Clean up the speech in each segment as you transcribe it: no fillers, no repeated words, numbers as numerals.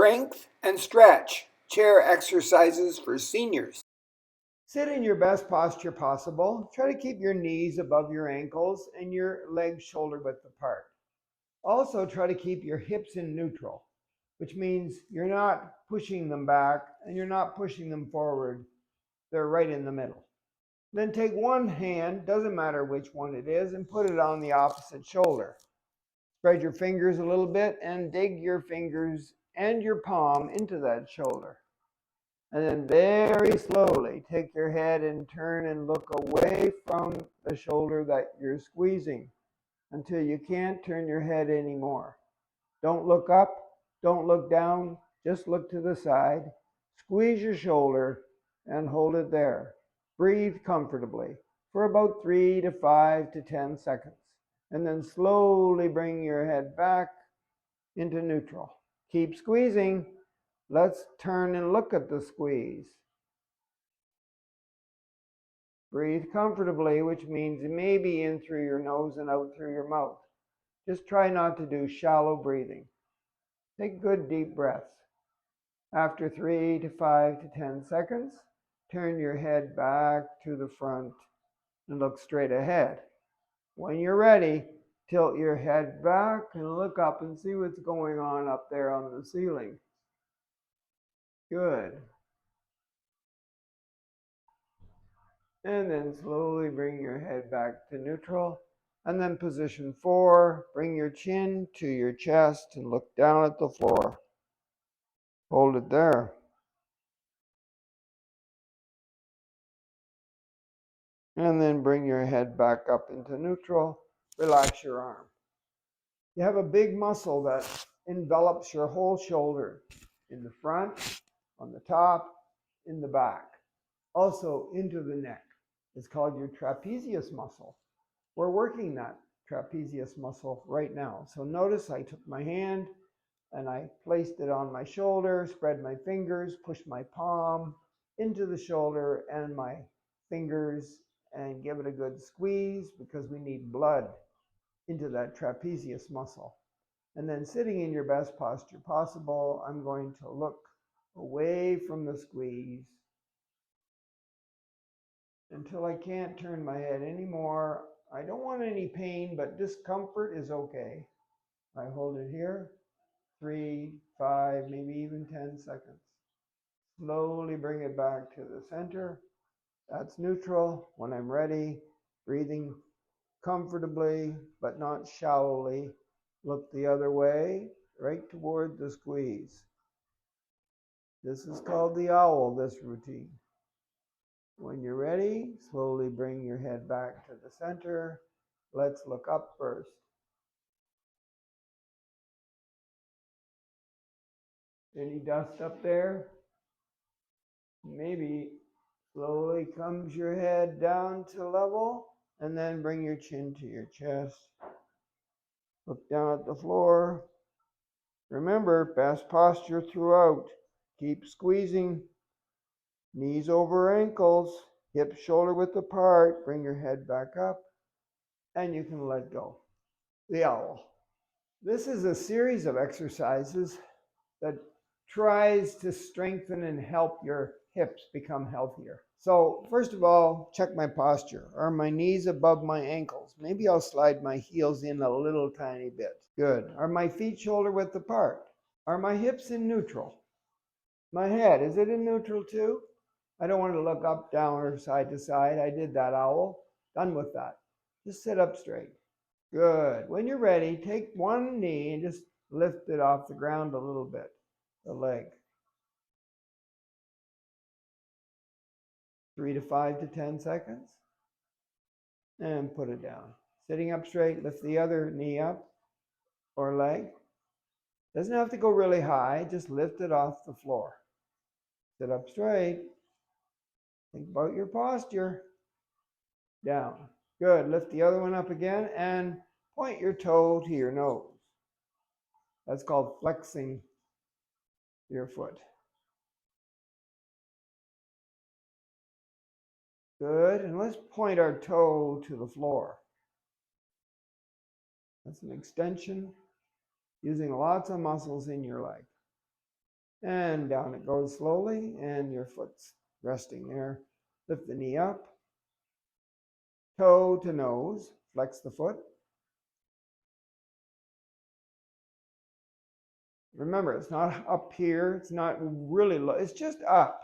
Strength and stretch. Chair exercises for seniors. Sit in your best posture possible. Try to keep your knees above your ankles and your legs shoulder width apart. Also, try to keep your hips in neutral, which means you're not pushing them back and you're not pushing them forward. They're right in the middle. Then take one hand, doesn't matter which one it is, and put it on the opposite shoulder. Spread your fingers a little bit and dig your fingers and your palm into that shoulder. And then very slowly take your head and turn and look away from the shoulder that you're squeezing until you can't turn your head anymore. Don't look up, don't look down, just look to the side. Squeeze your shoulder and hold it there. Breathe comfortably for about 3 to 5 to 10 seconds. And then slowly bring your head back into neutral. Keep squeezing. Let's turn and look at the squeeze. Breathe comfortably, which means maybe in through your nose and out through your mouth. Just try not to do shallow breathing. Take good deep breaths. After 3 to 5 to 10 seconds, turn your head back to the front and look straight ahead. When you're ready, tilt your head back and look up and see what's going on up there on the ceiling. Good. And then slowly bring your head back to neutral. And then position 4, bring your chin to your chest and look down at the floor. Hold it there. And then bring your head back up into neutral. Relax your arm. You have a big muscle that envelops your whole shoulder in the front, on the top, in the back, also into the neck. It's called your trapezius muscle. We're working that trapezius muscle right now. So notice I took my hand and I placed it on my shoulder, spread my fingers, pushed my palm into the shoulder and my fingers and give it a good squeeze because we need blood into that trapezius muscle. And then sitting in your best posture possible, I'm going to look away from the squeeze until I can't turn my head anymore. I don't want any pain, but discomfort is okay. I hold it here, 3, 5, maybe even 10 seconds. Slowly bring it back to the center. That's neutral. When I'm ready, breathing comfortably, but not shallowly. Look the other way, right toward the squeeze. This is called the owl, this routine. When you're ready, slowly bring your head back to the center. Let's look up first. Any dust up there? Maybe. Slowly comes your head down to level, and then bring your chin to your chest. Look down at the floor. Remember, best posture throughout. Keep squeezing. Knees over ankles, hips shoulder width apart. Bring your head back up, and you can let go. The owl. This is a series of exercises that tries to strengthen and help your hips become healthier. So first of all, check my posture. Are my knees above my ankles? Maybe I'll slide my heels in a little tiny bit. Good. Are my feet shoulder width apart? Are my hips in neutral? My head, is it in neutral too? I don't want to look up, down, or side to side. I did that, owl. Done with that. Just sit up straight. Good. When you're ready, take one knee and just lift it off the ground a little bit, the leg. 3 to 5 to 10 seconds. And put it down. Sitting up straight, lift the other knee up or leg. Doesn't have to go really high, just lift it off the floor. Sit up straight. Think about your posture. Down. Good. Lift the other one up again and point your toe to your nose. That's called flexing your foot. Good. And let's point our toe to the floor. That's an extension using lots of muscles in your leg. And down it goes slowly, and your foot's resting there. Lift the knee up, toe to nose, flex the foot. Remember, it's not up here, it's not really low, it's just up.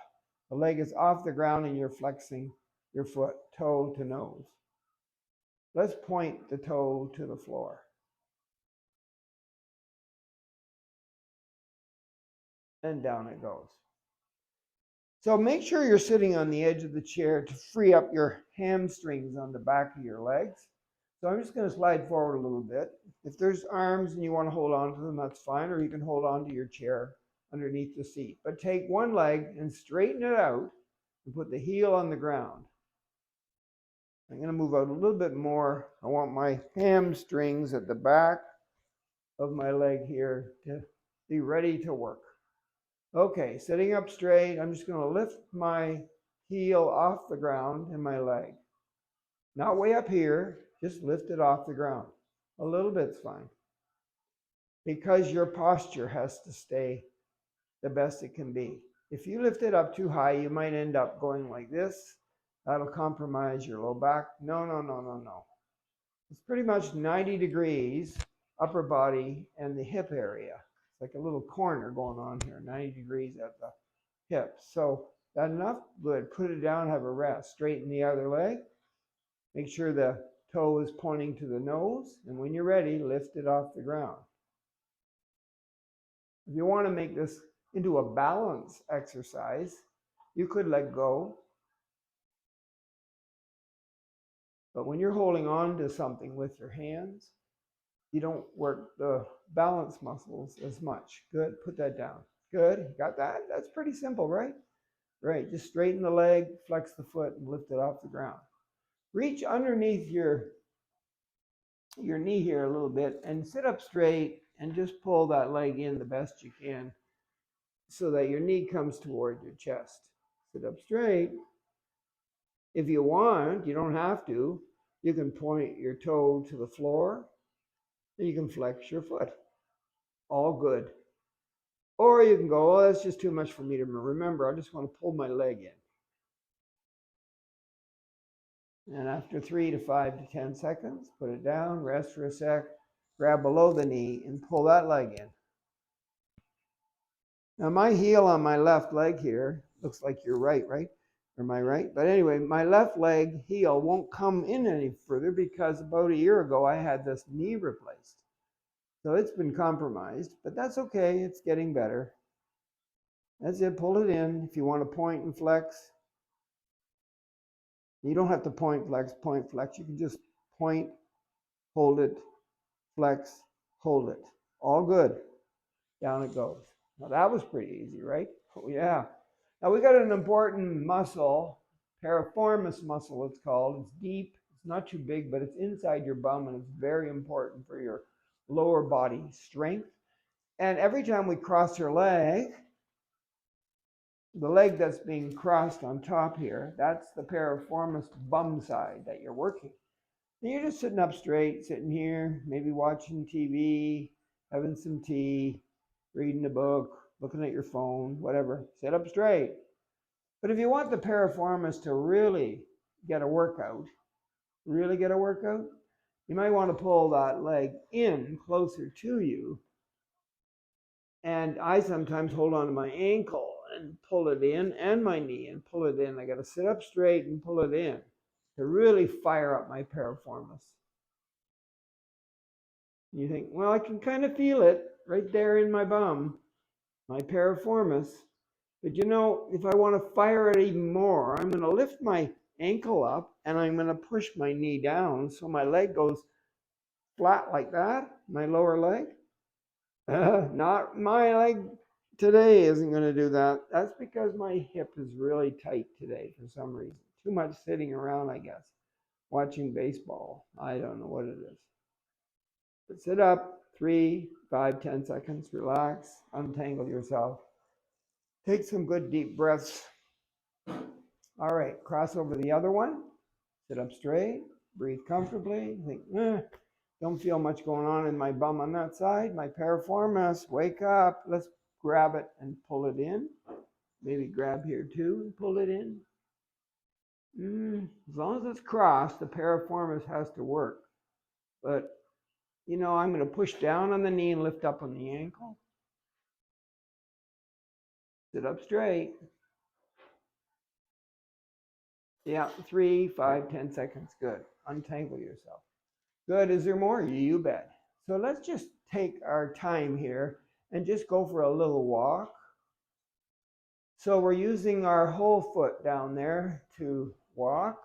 The leg is off the ground and you're flexing your foot, toe to nose. Let's point the toe to the floor. And down it goes. So make sure you're sitting on the edge of the chair to free up your hamstrings on the back of your legs. So I'm just going to slide forward a little bit. If there's arms and you want to hold on to them, that's fine, or you can hold on to your chair underneath the seat. But take one leg and straighten it out and put the heel on the ground. I'm going to move out a little bit more. I want my hamstrings at the back of my leg here to be ready to work. Okay, sitting up straight, I'm just going to lift my heel off the ground and my leg. Not way up here, just lift it off the ground. A little bit's fine. Because your posture has to stay the best it can be. If you lift it up too high, you might end up going like this. That'll compromise your low back. No. It's pretty much 90 degrees, upper body and the hip area. It's like a little corner going on here, 90 degrees at the hip. So that enough? Good. Put it down, have a rest. Straighten the other leg. Make sure the toe is pointing to the nose. And when you're ready, lift it off the ground. If you want to make this into a balance exercise, you could let go. But when you're holding on to something with your hands, you don't work the balance muscles as much. Good. Put that down. Good. Got that? That's pretty simple, right? Right. Just straighten the leg, flex the foot, and lift it off the ground. Reach underneath your knee here a little bit and sit up straight and just pull that leg in the best you can so that your knee comes toward your chest. Sit up straight. If you want, you don't have to, you can point your toe to the floor and you can flex your foot. All good. Or you can go, oh, that's just too much for me to remember. I just want to pull my leg in. And after 3 to 5 to 10 seconds, put it down, rest for a sec, grab below the knee and pull that leg in. Now my heel on my left leg here, looks like you're right? Or am I right? But anyway, my left leg heel won't come in any further because about a year ago I had this knee replaced. So it's been compromised, but that's okay. It's getting better. That's it. Pull it in. If you want to point and flex, you don't have to point, flex. You can just point, hold it, flex, hold it. All good. Down it goes. Now that was pretty easy, right? Oh yeah. Now we got an important muscle, piriformis muscle it's called. It's deep. It's not too big, but it's inside your bum and it's very important for your lower body strength. And every time we cross your leg, the leg that's being crossed on top here, that's the piriformis bum side that you're working. And you're just sitting up straight, sitting here, maybe watching TV, having some tea, reading a book, looking at your phone, whatever. Sit up straight. But if you want the piriformis to really get a workout, you might want to pull that leg in closer to you. And I sometimes hold on to my ankle and pull it in, and my knee and pull it in. I got to sit up straight and pull it in to really fire up my piriformis. You think, well, I can kind of feel it right there in my bum, my piriformis. But you know, if I want to fire it even more, I'm going to lift my ankle up and I'm going to push my knee down so my leg goes flat like that, my lower leg. Not my leg today isn't going to do that. That's because my hip is really tight today for some reason. Too much sitting around, I guess, watching baseball. I don't know what it is. But sit up, 3, 5, 10 seconds, relax, untangle yourself. Take some good deep breaths. All right, cross over the other one. Sit up straight, breathe comfortably. Think, don't feel much going on in my bum on that side. My piriformis, wake up. Let's grab it and pull it in. Maybe grab here too and pull it in. As long as it's crossed, the piriformis has to work. But, you know, I'm going to push down on the knee and lift up on the ankle. Sit up straight. Yeah, 3, 5, 10 seconds. Good. Untangle yourself. Good. Is there more? You bet. So let's just take our time here and just go for a little walk. So we're using our whole foot down there to walk.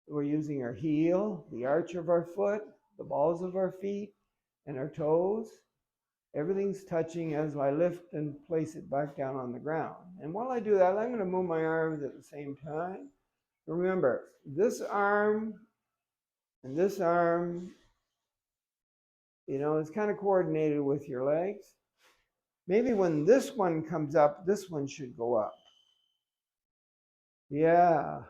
We're using our heel, the arch of our foot, the balls of our feet, and our toes. Everything's touching as I lift and place it back down on the ground. And while I do that, I'm going to move my arms at the same time. Remember, this arm and this arm, you know, it's kind of coordinated with your legs. Maybe when this one comes up, this one should go up. Yeah,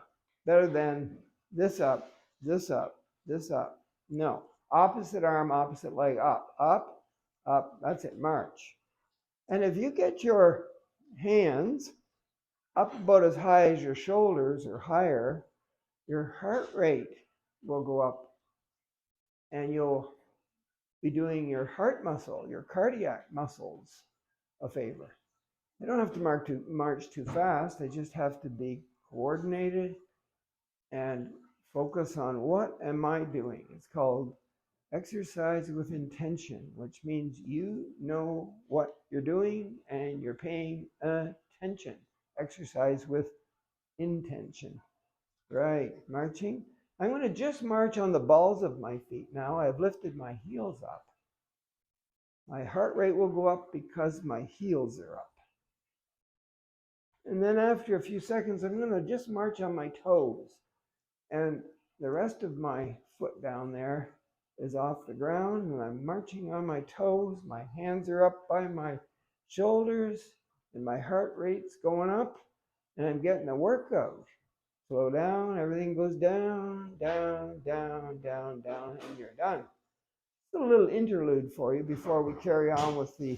better than this up, this up, this up. No, opposite arm, opposite leg, up, up, up. That's it, march. And if you get your hands up about as high as your shoulders or higher, your heart rate will go up and you'll be doing your heart muscle, your cardiac muscles a favor. They don't have to march too fast. They just have to be coordinated and focus on what am I doing. It's called exercise with intention, which means you know what you're doing and you're paying attention. Exercise with intention. Right, marching. I'm going to just march on the balls of my feet now. I've lifted my heels up. My heart rate will go up because my heels are up. And then after a few seconds, I'm going to just march on my toes. And the rest of my foot down there is off the ground, and I'm marching on my toes. My hands are up by my shoulders, and my heart rate's going up, and I'm getting a workout. Slow down, everything goes down, down, down, down, down, and you're done. Just a little interlude for you before we carry on with the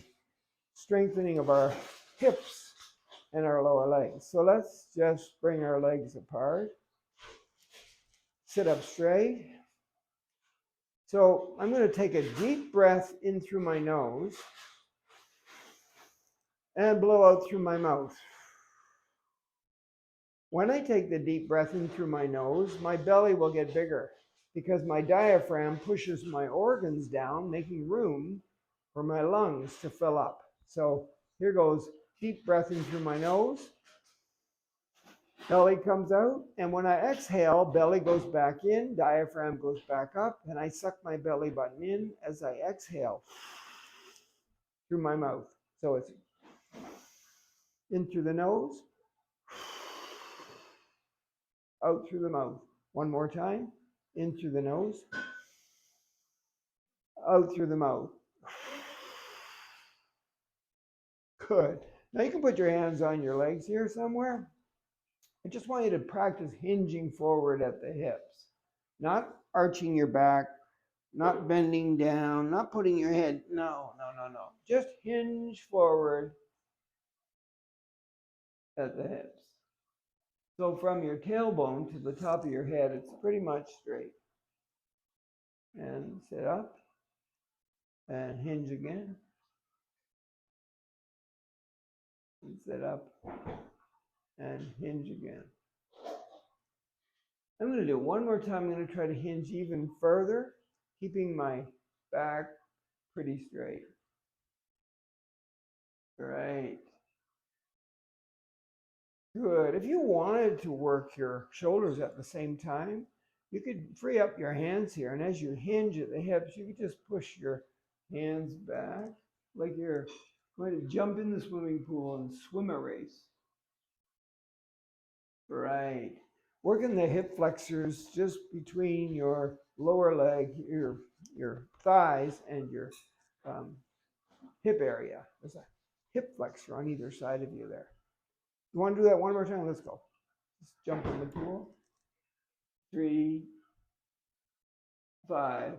strengthening of our hips and our lower legs. So let's just bring our legs apart. Sit up straight. So I'm going to take a deep breath in through my nose and blow out through my mouth. When I take the deep breath in through my nose, my belly will get bigger because my diaphragm pushes my organs down, making room for my lungs to fill up. So here goes, deep breath in through my nose. Belly comes out, and when I exhale, belly goes back in, diaphragm goes back up, and I suck my belly button in as I exhale through my mouth. So it's in through the nose, out through the mouth. One more time, in through the nose, out through the mouth. Good. Now you can put your hands on your legs here somewhere. I just want you to practice hinging forward at the hips, not arching your back, not bending down, not putting your head, no. Just hinge forward at the hips. So from your tailbone to the top of your head, it's pretty much straight. And sit up and hinge again. And sit up and hinge again. I'm going to do it one more time. I'm going to try to hinge even further, keeping my back pretty straight. Right. Good. If you wanted to work your shoulders at the same time, you could free up your hands here. And as you hinge at the hips, you could just push your hands back like you're going to jump in the swimming pool and swim a race. Right. Working the hip flexors just between your lower leg, your thighs, and your hip area. There's a hip flexor on either side of you there. You want to do that one more time? Let's go. Just jump in the pool. 3, 5,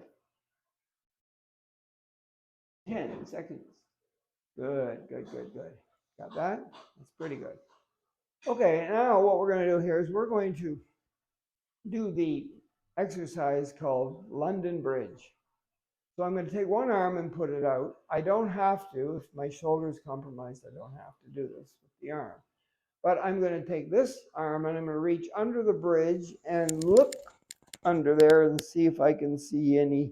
10 seconds. Good, good, good, good. Got that? That's pretty good. Okay, now what we're going to do here is we're going to do the exercise called London Bridge. So I'm going to take one arm and put it out. I don't have to. If my shoulder is compromised, I don't have to do this with the arm. But I'm going to take this arm and I'm going to reach under the bridge and look under there and see if I can see any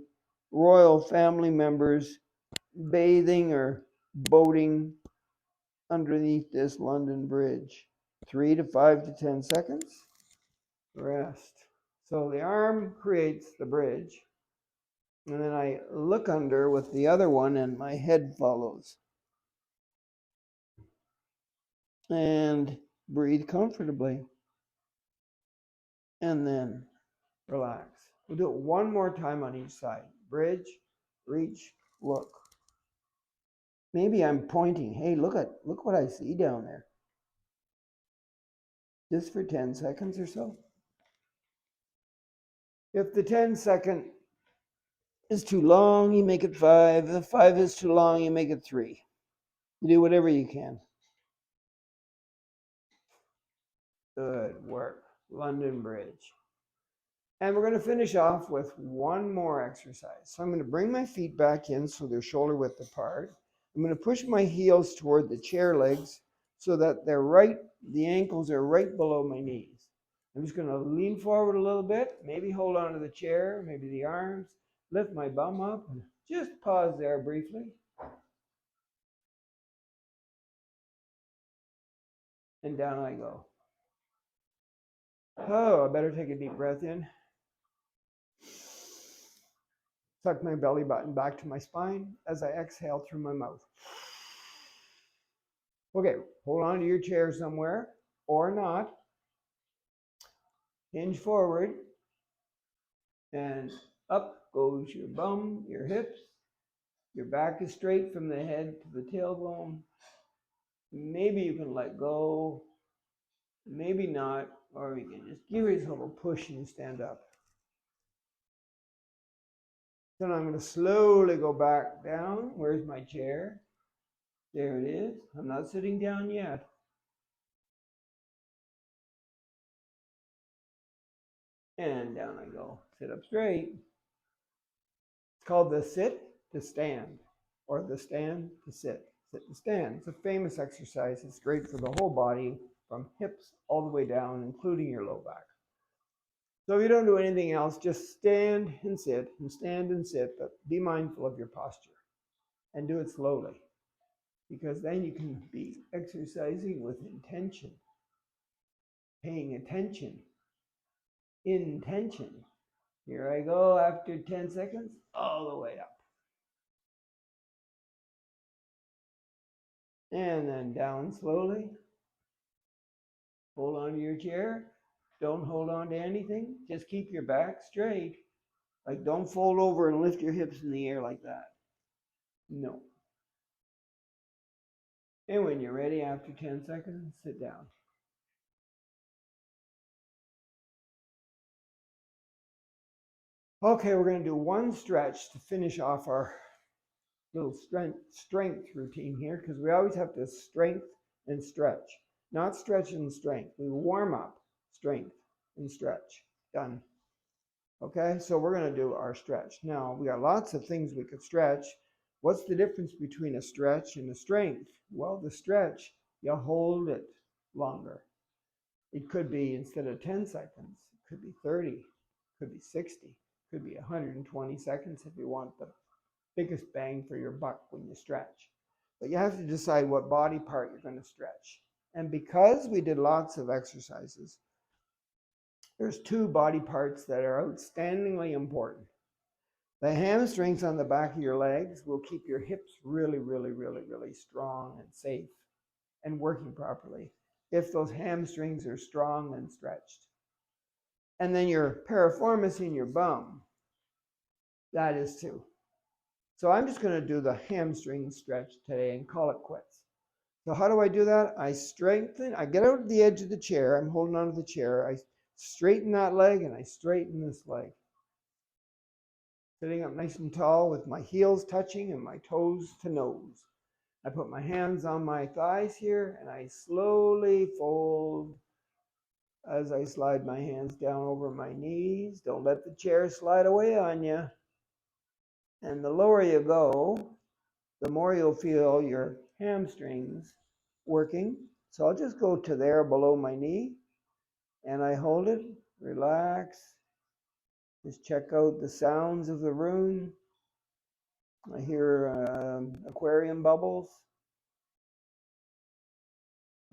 royal family members bathing or boating underneath this London Bridge. 3 to 5 to 10 seconds. Rest. So the arm creates the bridge. And then I look under with the other one and my head follows. And breathe comfortably. And then relax. We'll do it one more time on each side. Bridge, reach, look. Maybe I'm pointing. Hey, look what I see down there. Just for 10 seconds or so. If the 10-second is too long, you make it 5. If 5 is too long, you make it 3. You do whatever you can. Good work. London Bridge. And we're going to finish off with one more exercise. So I'm going to bring my feet back in so they're shoulder width apart. I'm going to push my heels toward the chair legs so that the ankles are right below my knees. I'm just going to lean forward a little bit, maybe hold on to the chair, maybe the arms, lift my bum up, and just pause there briefly. And down I go. Oh, I better take a deep breath in. Tuck my belly button back to my spine as I exhale through my mouth. Okay, hold on to your chair somewhere or not. Hinge forward and up goes your bum, your hips. Your back is straight from the head to the tailbone. Maybe you can let go, maybe not, or you can just give yourself a push and stand up. Then I'm going to slowly go back down. Where's my chair? There it is. I'm not sitting down yet. And down I go. Sit up straight. It's called the sit to stand, or the stand to sit. Sit to stand. It's a famous exercise. It's great for the whole body, from hips all the way down, including your low back. So if you don't do anything else, just stand and sit, but be mindful of your posture and do it slowly, because then you can be exercising with intention, paying attention, intention. Here I go after 10 seconds, all the way up. And then down slowly. Hold on to your chair. Don't hold on to anything. Just keep your back straight. Like, don't fold over and lift your hips in the air like that. No. And when you're ready, after 10 seconds, sit down. Okay, we're going to do one stretch to finish off our little strength routine here, because we always have to strength and stretch, not stretch and strength. We warm up, strength, and stretch. Done. Okay, so we're going to do our stretch. Now, we got lots of things we could stretch. What's the difference between a stretch and a strength? Well, the stretch, you hold it longer. It could be, instead of 10 seconds, it could be 30, it could be 60, it could be 120 seconds if you want the biggest bang for your buck when you stretch. But you have to decide what body part you're going to stretch. And because we did lots of exercises, there's 2 body parts that are outstandingly important. The hamstrings on the back of your legs will keep your hips really, really, really, really strong and safe and working properly if those hamstrings are strong and stretched. And then your piriformis in your bum, that is too. So I'm just going to do the hamstring stretch today and call it quits. So how do I do that? I get out of the edge of the chair. I'm holding onto the chair. I straighten that leg and I straighten this leg. Sitting up nice and tall with my heels touching and my toes to nose. I put my hands on my thighs here and I slowly fold as I slide my hands down over my knees. Don't let the chair slide away on you. And the lower you go, the more you'll feel your hamstrings working. So I'll just go to there below my knee and I hold it, relax, just check out the sounds of the room. I hear aquarium bubbles.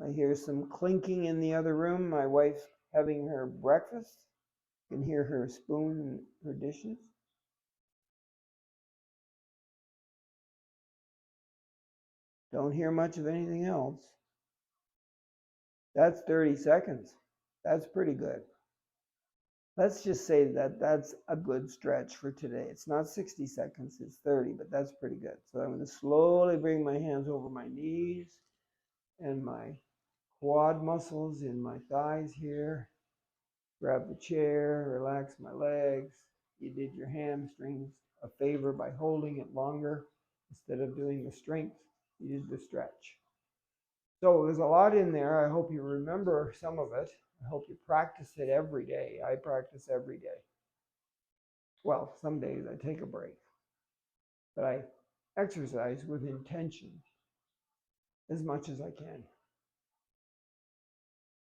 I hear some clinking in the other room. My wife's having her breakfast. You can hear her spoon and her dishes. Don't hear much of anything else. That's 30 seconds. That's pretty good. Let's just say that that's a good stretch for today. It's not 60 seconds, it's 30, but that's pretty good. So I'm going to slowly bring my hands over my knees and my quad muscles in my thighs here. Grab the chair, relax my legs. You did your hamstrings a favor by holding it longer instead of doing the strength. You did the stretch. So there's a lot in there. I hope you remember some of it. I hope you practice it every day. I practice every day. Well, some days I take a break, but I exercise with intention as much as I can.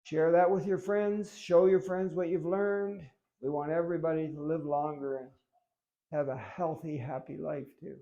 Share that with your friends. Show your friends what you've learned. We want everybody to live longer and have a healthy, happy life too.